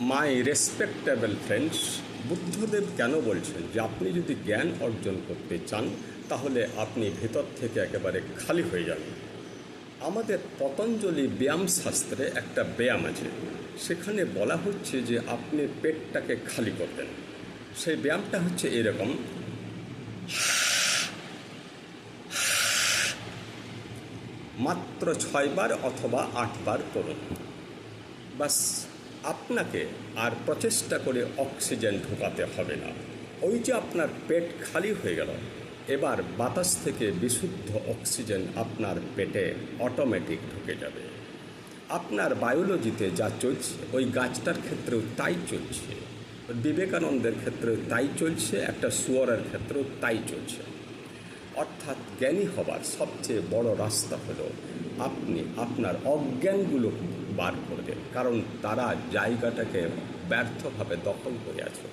মাই respectable friends, Buddhadeb কেন বলছেন যে আপনি যদি জ্ঞান অর্জন করতে চান তাহলে আপনি ভেতর থেকে একেবারে খালি হয়ে যান। আমাদের পতঞ্জলি ব্যায়াম শাস্ত্রে একটা ব্যায়াম আছে, সেখানে বলা হচ্ছে যে আপনি পেটটাকে খালি করবেন। সেই ব্যায়ামটা হচ্ছে এরকম, মাত্র 6 বার অথবা 8 বার করুন। বাস, আপনাকে আর প্রচেষ্টা করে অক্সিজেন ঢোকাতে হবে না। ওই যে আপনার পেট খালি হয়ে গেল, এবার বাতাস থেকে বিশুদ্ধ অক্সিজেন আপনার পেটে অটোমেটিক ঢুকে যাবে। আপনার বায়োলজিতে যা চলছে ওই গাছটার ক্ষেত্রেও তাই চলছে, বিবেকানন্দের ক্ষেত্রেও তাই চলছে, একটা শুয়োরের ক্ষেত্রেও তাই চলছে। অর্থাৎ জ্ঞানী হবার সবচেয়ে বড় রাস্তা হলো আপনি আপনার অজ্ঞানগুলো বার করবেন, কারণ তারা জায়গাটাকে ব্যর্থভাবে দখল করে আছে।